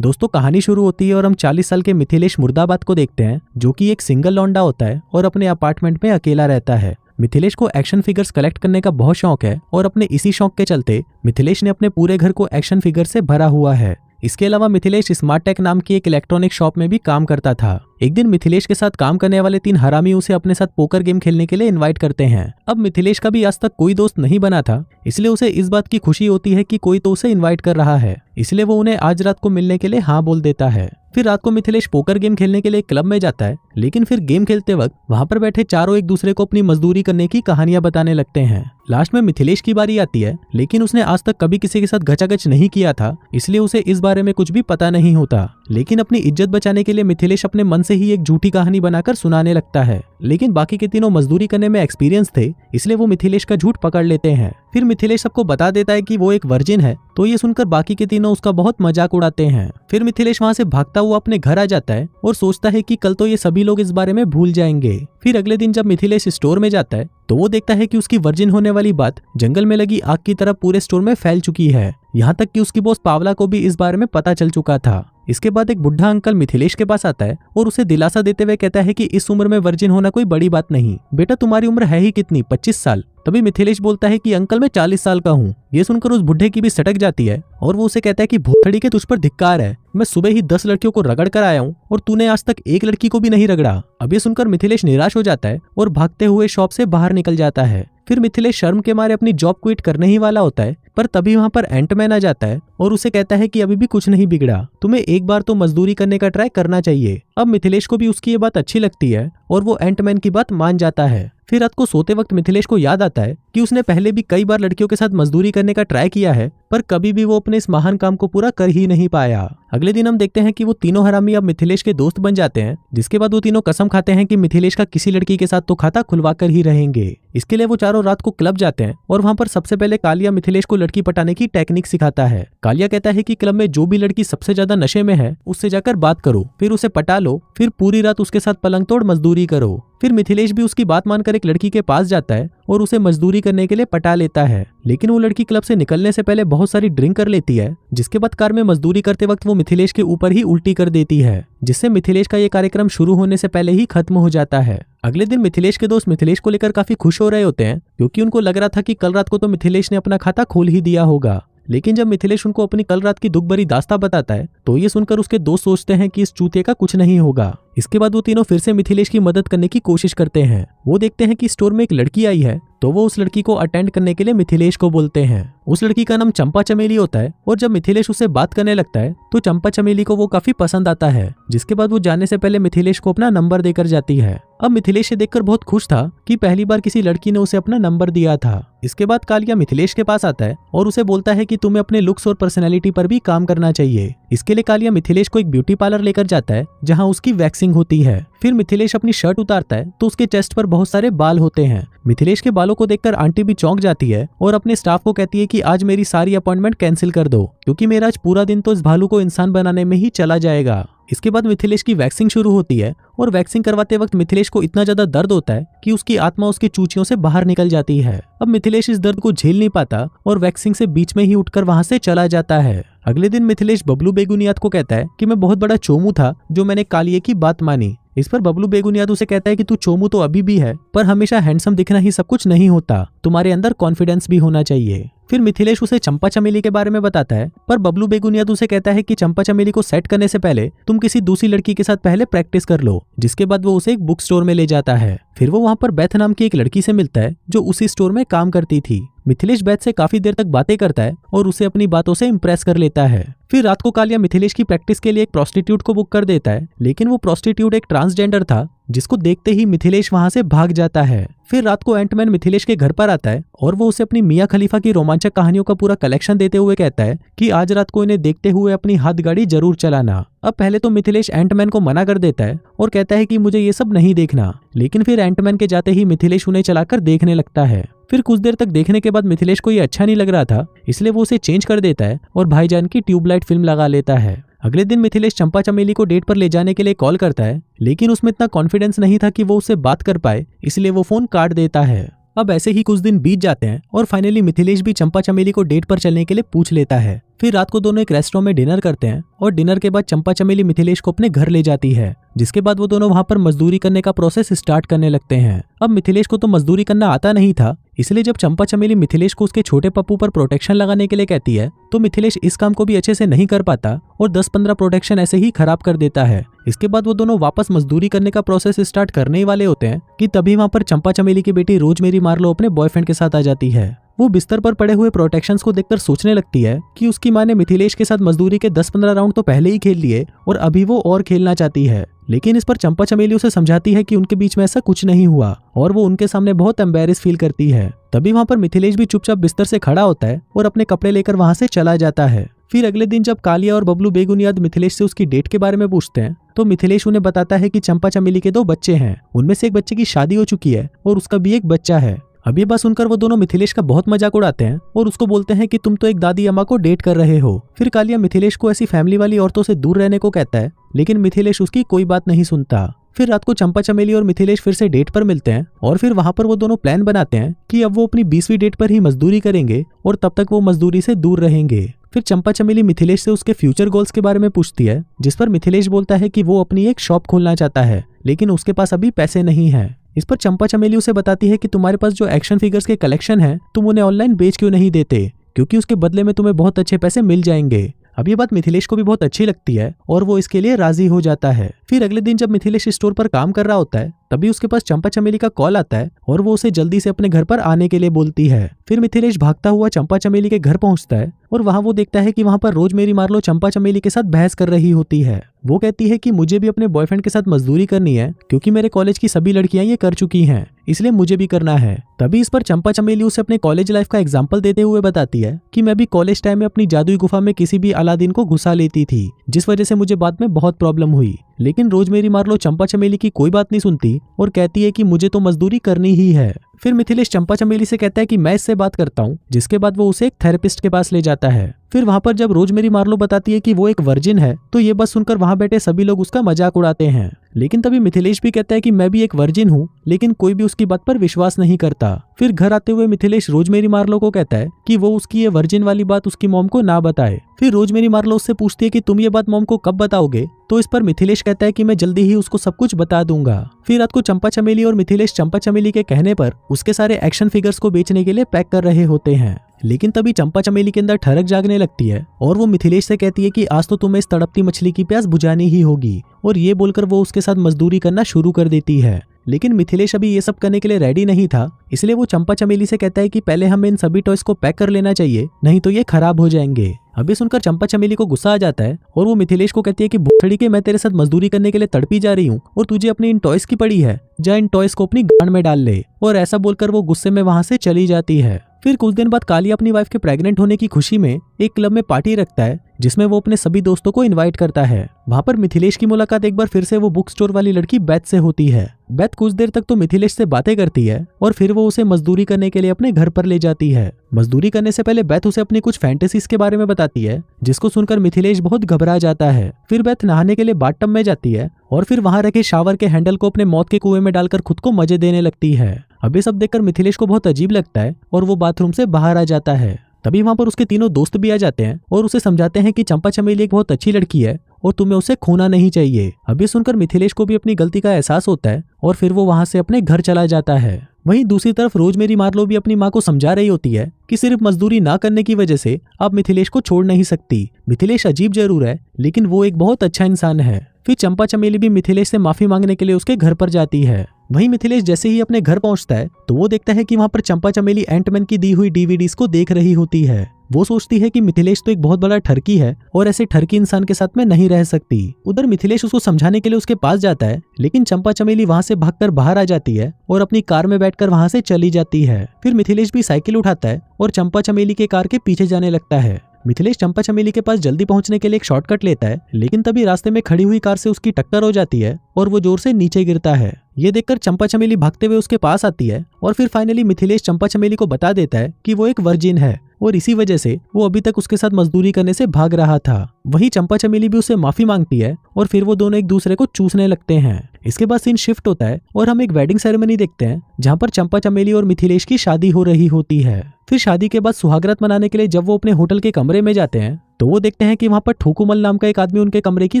दोस्तों कहानी शुरू होती है और हम 40 साल के मिथिलेश मुर्दाबाद को देखते हैं, जो कि एक सिंगल लौंडा होता है और अपने अपार्टमेंट में अकेला रहता है। मिथिलेश को एक्शन फिगर्स कलेक्ट करने का बहुत शौक है और अपने इसी शौक के चलते मिथिलेश ने अपने पूरे घर को एक्शन फिगर से भरा हुआ है। इसके अलावा मिथिलेश स्मार्ट टेक नाम की एक इलेक्ट्रॉनिक शॉप में भी काम करता था। एक दिन मिथिलेश के साथ काम करने वाले 3 हरामी उसे अपने साथ पोकर गेम खेलने के लिए इनवाइट करते हैं। अब मिथिलेश का भी आज तक कोई दोस्त नहीं बना था, इसलिए उसे इस बात की खुशी होती है कि कोई तो उसे इनवाइट कर रहा है, इसलिए वो उन्हें आज रात को मिलने के लिए हाँ बोल देता है। फिर रात को मिथिलेश पोकर गेम खेलने के लिए क्लब में जाता है, लेकिन फिर गेम खेलते वक्त वहां पर बैठे चारों एक दूसरे को अपनी मजदूरी करने की कहानियां बताने लगते हैं। लास्ट में मिथिलेश की बारी आती है, लेकिन उसने आज तक कभी किसी के साथ घचाघच नहीं किया था, इसलिए उसे इस बारे में कुछ भी पता नहीं होता। लेकिन अपनी इज्जत बचाने के लिए मिथिलेश अपने मन से ही एक झूठी कहानी बनाकर सुनाने लगता है। लेकिन बाकी के तीनों मजदूरी करने में एक्सपीरियंस थे, इसलिए वो मिथिलेश का झूठ पकड़ लेते हैं। फिर मिथिलेश सबको बता देता है कि वो एक वर्जिन है, तो ये सुनकर बाकी के तीनों उसका बहुत मजाक उड़ाते हैं। फिर मिथिलेश वहां से भागता हुआ अपने घर आ जाता है और सोचता है कि कल तो ये सभी लोग इस बारे में भूल जाएंगे। फिर अगले दिन जब मिथिलेश स्टोर में जाता है तो वो देखता है कि उसकी वर्जिन होने वाली बात जंगल में लगी आग की तरह पूरे स्टोर में फैल चुकी है। यहाँ तक कि उसकी बॉस पावला को भी इस बारे में पता चल चुका था। इसके बाद एक बुढ़ा अंकल मिथिलेश के पास आता है और उसे दिलासा देते हुए कहता है कि इस उम्र में वर्जिन होना कोई बड़ी बात नहीं। बेटा तुम्हारी उम्र है ही कितनी, 25 साल। तभी मिथिलेश बोलता है कि अंकल मैं 40 साल का हूँ। ये सुनकर उस बुढ़े की भी सटक जाती है और वो उसे कहता है कि भोसड़ी के तुझ पर धिक्कार है। मैं सुबह ही 10 लड़कियों को रगड़ कर आया हूँ और तूने आज तक एक लड़की को भी नहीं रगड़ा। अब ये सुनकर मिथिलेश निराश हो जाता है और भागते हुए शॉप से बाहर निकल जाता है। फिर मिथिलेश शर्म के मारे अपनी जॉब क्विट करने ही वाला होता है, पर तभी वहां पर एंटमैन आ जाता है और उसे कहता है कि अभी भी कुछ नहीं बिगड़ा, तुम्हें एक बार तो मजदूरी करने का ट्राई करना चाहिए। अब मिथिलेश को भी उसकी ये बात अच्छी लगती है और वो एंटमैन की बात मान जाता है। फिर रात को सोते वक्त मिथिलेश को याद आता है कि उसने पहले भी कई बार लड़कियों के साथ मजदूरी करने का ट्राई किया है, पर कभी भी वो अपने इस महान काम को पूरा कर ही नहीं पाया। अगले दिन हम देखते हैं कि वो तीनों हरामी अब मिथिलेश के दोस्त बन जाते हैं, जिसके बाद वो तीनों कसम खाते हैं कि मिथिलेश का किसी लड़की के साथ तो खाता खुलवा कर ही रहेंगे। इसके लिए वो चारों रात को क्लब जाते हैं और वहां पर सबसे पहले कालिया मिथिलेश को लड़की पटाने की टेक्निक सिखाता है। कालिया कहता है कि क्लब में जो भी लड़की सबसे ज्यादा नशे में है उससे जाकर बात करो, फिर उसे पटा लो, फिर पूरी रात उसके साथ पलंग तोड़ मजदूरी करो। फिर मिथिलेश भी उसकी बात मानकर एक लड़की के पास जाता है और उसे मजदूरी करने के लिए पटा लेता है। लेकिन वो लड़की क्लब से निकलने से पहले बहुत सारी ड्रिंक कर लेती है, जिसके बाद कार में मजदूरी करते वक्त वो मिथिलेश के ऊपर ही उल्टी कर देती है, जिससे मिथिलेश का ये कार्यक्रम शुरू होने से पहले ही खत्म हो जाता है। अगले दिन मिथिलेश के दोस्त मिथिलेश को लेकर काफी खुश हो रहे होते हैं, क्योंकि उनको लग रहा था कि कल रात को तो मिथिलेश ने अपना खाता खोल ही दिया होगा। लेकिन जब मिथिलेश उनको अपनी कल रात की दुख भरी दास्तां बताता है तो ये सुनकर उसके दोस्त सोचते हैं कि इस चूतिए का कुछ नहीं होगा। इसके बाद वो तीनों फिर से मिथिलेश की मदद करने की कोशिश करते हैं। वो देखते हैं कि स्टोर में एक लड़की आई है, तो वो उस लड़की को अटेंड करने के लिए मिथिलेश को बोलते हैं। उस लड़की का नाम चंपा चमेली होता है और जब मिथिलेश उससे बात करने लगता है तो चंपा चमेली को वो काफी पसंद आता है, जिसके बाद वो जाने से पहले मिथिलेश को अपना नंबर देकर जाती है। अब मिथिलेश ये देखकर बहुत खुश था कि पहली बार किसी लड़की ने उसे अपना नंबर दिया था। इसके बाद कालिया मिथिलेश के पास आता है और उसे बोलता है कि तुम्हें अपने लुक्स और पर्सनैलिटी पर भी काम करना चाहिए। इसके लिए कालिया मिथिलेश को एक ब्यूटी पार्लर लेकर जाता है, जहां उसकी वैक्सिंग होती है। फिर मिथिलेश अपनी शर्ट उतारता है तो उसके चेस्ट पर बहुत सारे बाल होते हैं। मिथिलेश के बालों को देखकर आंटी भी चौंक जाती है और अपने स्टाफ को कहती है कि आज मेरी सारी अपॉइंटमेंट कैंसिल कर दो, क्योंकि मेरा आज पूरा दिन तो इस भालू को इंसान बनाने में ही चला जाएगा। इसके बाद मिथिलेश की वैक्सिंग शुरू होती है और वैक्सिंग करवाते वक्त मिथिलेश को इतना ज्यादा दर्द होता है कि उसकी आत्मा उसकी चूचियों से बाहर निकल जाती है। अब मिथिलेश इस दर्द को झेल नहीं पाता और वैक्सिंग से बीच में ही उठकर वहां से चला जाता है। अगले दिन मिथिलेश बबलू बेगुनियाद को कहता है कि मैं बहुत बड़ा चोमू था जो मैंने कालिये की बात मानी। इस पर बबलू बेगुनियाद उसे कहता है कि तू चोमू तो अभी भी है, पर हमेशा हैंडसम दिखना ही सब कुछ नहीं होता, तुम्हारे अंदर कॉन्फिडेंस भी होना चाहिए। फिर मिथिलेश उसे चंपा चमेली के बारे में बताता है, पर बबलू बेगुनियाद उसे कहता है कि चंपा चमेली को सेट करने से पहले तुम किसी दूसरी लड़की के साथ पहले प्रैक्टिस कर लो। जिसके बाद वो उसे एक बुक स्टोर में ले जाता है। फिर वो वहां पर बेथ नाम की एक लड़की से मिलता है जो उसी स्टोर में काम करती थी। मिथिलेश बेथ से काफी देर तक बातें करता है और उसे अपनी बातों से इम्प्रेस कर लेता है। फिर रात को कालिया मिथिलेश की प्रैक्टिस के लिए एक प्रोस्टिट्यूट को बुक कर देता है, लेकिन वो प्रोस्टिट्यूट एक ट्रांसजेंडर था, जिसको देखते ही मिथिलेश वहां से भाग जाता है। फिर रात को एंटमैन मिथिलेश के घर पर आता है और वो उसे अपनी मियां खलीफा की रोमांचक कहानियों का पूरा कलेक्शन देते हुए कहता है कि आज रात को इन्हें देखते हुए अपनी हाथ गाड़ी जरूर चलाना। अब पहले तो मिथिलेश एंटमैन को मना कर देता है और कहता है कि मुझे ये सब नहीं देखना, लेकिन फिर एंटमैन के जाते ही मिथिलेश उन्हें चलाकर देखने लगता है। फिर कुछ देर तक देखने के बाद मिथिलेश को ये अच्छा नहीं लग रहा था, इसलिए वो उसे चेंज कर देता है और भाईजान की ट्यूबलाइट फिल्म लगा लेता है। अगले दिन मिथिलेश चंपा चमेली को डेट पर ले जाने के लिए कॉल करता है, लेकिन उसमें इतना कॉन्फिडेंस नहीं था कि वो उससे बात कर पाए, इसलिए वो फोन काट देता है। अब ऐसे ही कुछ दिन बीत जाते हैं और फाइनली मिथिलेश भी चंपा चमेली को डेट पर चलने के लिए पूछ लेता है। फिर रात को दोनों एक रेस्टोरेंट में डिनर करते हैं और डिनर के बाद चंपा चमेली मिथिलेश को अपने घर ले जाती है, जिसके बाद वो दोनों वहां पर मजदूरी करने का प्रोसेस स्टार्ट करने लगते हैं। अब मिथिलेश को तो मजदूरी करना आता नहीं था, इसलिए जब चंपा चमेली मिथिलेश को उसके छोटे पप्पू पर प्रोटेक्शन लगाने के लिए कहती है तो मिथिलेश इस काम को भी अच्छे से नहीं कर पाता और 10-15 प्रोटेक्शन ऐसे ही खराब कर देता है। इसके बाद वो दोनों वापस मजदूरी करने का प्रोसेस स्टार्ट करने ही वाले होते हैं कि तभी वहां पर चंपा चमेली की बेटी रोजमेरी मार्लो अपने बॉयफ्रेंड के साथ आ जाती है। वो बिस्तर पर पड़े हुए प्रोटेक्शंस को देखकर सोचने लगती है कि उसकी माँ ने मिथिलेश के साथ मजदूरी के 10-15 राउंड तो पहले ही खेल लिए और अभी वो और खेलना चाहती है। लेकिन इस पर चंपा चमेली उसे समझाती है कि उनके बीच में ऐसा कुछ नहीं हुआ और वो उनके सामने बहुत एम्बेरेस फील करती है। तभी वहां पर मिथिलेश भी चुपचाप बिस्तर से खड़ा होता है और अपने कपड़े लेकर वहां से चला जाता है। फिर अगले दिन जब कालिया और बबलू बेगुनियाद मिथिलेश से उसकी डेट के बारे में पूछते हैं तो मिथिलेश उन्हें बताता है कि चंपा चमेली के 2 बच्चे हैं, उनमें से एक बच्चे की शादी हो चुकी है और उसका भी एक बच्चा है। अब ये बात सुनकर वो दोनों मिथिलेश का बहुत मजाक उड़ाते हैं और उसको बोलते हैं कि तुम तो एक दादी अम्मा को डेट कर रहे हो। फिर कालिया मिथिलेश को ऐसी फैमिली वाली औरतों से दूर रहने को कहता है, लेकिन मिथिलेश उसकी कोई बात नहीं सुनता। फिर रात को चंपा चमेली और मिथिलेश फिर से डेट पर मिलते हैं और फिर वहां पर वो दोनों प्लान बनाते हैं कि अब वो अपनी 20वीं डेट पर ही मजदूरी करेंगे और तब तक वो मजदूरी से दूर रहेंगे। फिर चंपा चमेली मिथिलेश से उसके फ्यूचर गोल्स के बारे में पूछती है, जिस पर मिथिलेश बोलता है कि वो अपनी एक शॉप खोलना चाहता है, लेकिन उसके पास अभी पैसे नहीं है। इस पर चंपा चमेली उसे बताती है कि तुम्हारे पास जो एक्शन फिगर्स के कलेक्शन है तुम उन्हें ऑनलाइन बेच क्यों नहीं देते, क्योंकि उसके बदले में तुम्हें बहुत अच्छे पैसे मिल जाएंगे। अब ये बात मिथिलेश को भी बहुत अच्छी लगती है और वो इसके लिए राजी हो जाता है। फिर अगले दिन जब मिथिलेश स्टोर पर काम कर रहा होता है तभी उसके पास चंपा चमेली का कॉल आता है और वो उसे जल्दी से अपने घर पर आने के लिए बोलती है। फिर मिथिलेश भागता हुआ चंपा चमेली के घर पहुंचता है और वहां वो देखता है कि वहां पर रोजमेरी मार्लो चंपा चमेली के साथ बहस कर रही होती है। वो कहती है कि मुझे भी अपने बॉयफ्रेंड के साथ मजदूरी करनी है क्योंकि मेरे कॉलेज की सभी लड़कियां ये कर चुकी हैं, इसलिए मुझे भी करना है। तभी इस पर चंपा चमेली उसे अपने कॉलेज लाइफ का एग्जाम्पल देते हुए बताती है कि मैं भी कॉलेज टाइम में अपनी जादुई गुफा में किसी भी अलादीन को घुसा लेती थी, जिस वजह से मुझे बाद में बहुत प्रॉब्लम हुई। लेकिन रोजमेरी मार्लो चंपा चमेली की कोई बात नहीं सुनती और कहती है कि मुझे तो मजदूरी करनी ही है। फिर मिथिलेश चंपा चमेली से कहता है कि मैं इससे बात करता हूँ, जिसके बाद वो उसे एक थेरेपिस्ट के पास ले जाता है। फिर वहां पर जब रोजमेरी मार्लो बताती है कि वो एक वर्जिन है तो ये बात सुनकर वहां बैठे सभी लोग उसका मजाक उड़ाते हैं। लेकिन तभी मिथिलेश भी कहता है कि मैं भी एक वर्जिन हूँ, लेकिन कोई भी उसकी बात पर विश्वास नहीं करता। फिर घर आते हुए मिथिलेश रोजमेरी मार्लो को कहता है कि वो उसकी ये वर्जिन वाली बात उसकी मॉम को ना बताए। फिर रोजमेरी मार्लो उससे पूछती है कि तुम ये बात मॉम को कब बताओगे, तो इस पर मिथिलेश कहता है कि मैं जल्दी ही उसको सब कुछ बता दूंगा। फिर रात को चंपा चमेली और मिथिलेश चंपा चमेली के कहने पर उसके सारे एक्शन फिगर्स को बेचने के लिए पैक कर रहे होते हैं। लेकिन तभी चंपा चमेली के अंदर ठरक जागने लगती है और वो मिथिलेश से कहती है कि आज तो तुम्हें इस तड़पती मछली की प्यास बुझानी ही होगी, और ये बोलकर वो उसके साथ मजदूरी करना शुरू कर देती है। लेकिन मिथिलेश अभी ये सब करने के लिए रेडी नहीं था, इसलिए वो चंपा चमेली से कहता है कि पहले हमें इन सभी टॉयज को पैक कर लेना चाहिए, नहीं तो ये खराब हो जाएंगे। अभी सुनकर चंपा चमेली को गुस्सा आ जाता है और वो मिथिलेश को कहती है कि भूखड़ी के मैं तेरे साथ मजदूरी करने के लिए तड़पी जा रही हूँ और तुझे अपनी इन टॉयज की पड़ी है, जा इन टॉयज को अपनी गांड में डाल ले। और ऐसा बोलकर वो गुस्से में वहां से चली जाती है। फिर कुछ दिन बाद कालिया अपनी वाइफ के प्रेग्नेंट होने की खुशी में एक क्लब में पार्टी रखता है, जिसमें वो अपने सभी दोस्तों को इनवाइट करता है। वहां पर मिथिलेश की मुलाकात एक बार फिर से वो बुक स्टोर वाली लड़की बेथ से होती है। बेथ कुछ देर तक तो मिथिलेश से बातें करती है और फिर वो उसे मजदूरी करने के लिए अपने घर पर ले जाती है। मजदूरी करने से पहले बेथ उसे अपनी कुछ फैंटेसीज के बारे में बताती है, जिसको सुनकर मिथिलेश बहुत घबरा जाता है। फिर बेथ नहाने के लिए बाथटब में जाती है और फिर वहां रखे शावर के हैंडल को अपने मौत के कुएं में डालकर खुद को मजे देने लगती है। अब ये सब देखकर मिथिलेश को बहुत अजीब लगता है और वो बाथरूम से बाहर आ जाता है। तभी वहां पर उसके तीनों दोस्त भी आ जाते हैं और उसे समझाते हैं कि चंपा चमेली एक बहुत अच्छी लड़की है और तुम्हें उसे खोना नहीं चाहिए। अभी सुनकर मिथिलेश को भी अपनी गलती का एहसास होता है और फिर वो वहां से अपने घर चला जाता है। वहीं दूसरी तरफ रोजमेरी मार्लो भी अपनी माँ को समझा रही होती है कि सिर्फ मजदूरी ना करने की वजह से आप मिथिलेश को छोड़ नहीं सकती। मिथिलेश अजीब जरूर है, लेकिन वो एक बहुत अच्छा इंसान है। फिर चंपा चमेली भी मिथिलेश से माफी मांगने के लिए उसके घर पर जाती है। वहीं मिथिलेश जैसे ही अपने घर पहुंचता है तो वो देखता है कि वहां पर चंपा चमेली एंटमैन की दी हुई डीवीडीज को देख रही होती है। वो सोचती है कि मिथिलेश तो एक बहुत बड़ा ठरकी है और ऐसे ठरकी इंसान के साथ में नहीं रह सकती। उधर मिथिलेश उसको समझाने के लिए उसके पास जाता है, लेकिन चंपा चमेली वहां से भागकर बाहर आ जाती है और अपनी कार में बैठकर वहां से चली जाती है। फिर मिथिलेश भी साइकिल उठाता है और चंपा चमेली के कार के पीछे जाने लगता है। मिथिलेश चंपा चमेली के पास जल्दी पहुंचने के लिए एक शॉर्टकट लेता है, लेकिन तभी रास्ते में खड़ी हुई कार से उसकी टक्कर हो जाती है और वो जोर से नीचे गिरता है। ये देखकर चंपा चमेली भागते हुए उसके पास आती है और फिर फाइनली मिथिलेश चंपा चमेली को बता देता है कि वो एक वर्जिन है और इसी वजह से वो अभी तक उसके साथ मजदूरी करने से भाग रहा था। वहीं चंपा चमेली भी उससे माफी मांगती है और फिर वो दोनों एक दूसरे को चूसने लगते हैं। इसके बाद सीन शिफ्ट होता है और हम एक वेडिंग सेरेमनी देखते हैं जहाँ पर चंपा चमेली और मिथिलेश की शादी हो रही होती है। फिर शादी के बाद सुहागरात मनाने के लिए जब वो अपने होटल के कमरे में जाते हैं तो वो देखते हैं कि वहाँ पर ठोकुमल नाम का एक आदमी उनके कमरे की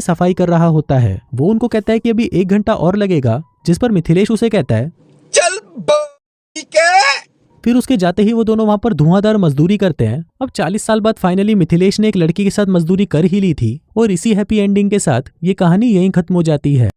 सफाई कर रहा होता है। वो उनको कहता है कि अभी 1 घंटा और लगेगा, जिस पर मिथिलेश उसे कहता है चल ठीक है। फिर उसके जाते ही वो दोनों वहां पर धुआंधार मजदूरी करते हैं। अब 40 साल बाद फाइनली मिथिलेश ने एक लड़की के साथ मजदूरी कर ही ली थी और इसी हैप्पी एंडिंग के साथ ये कहानी यहीं खत्म हो जाती है।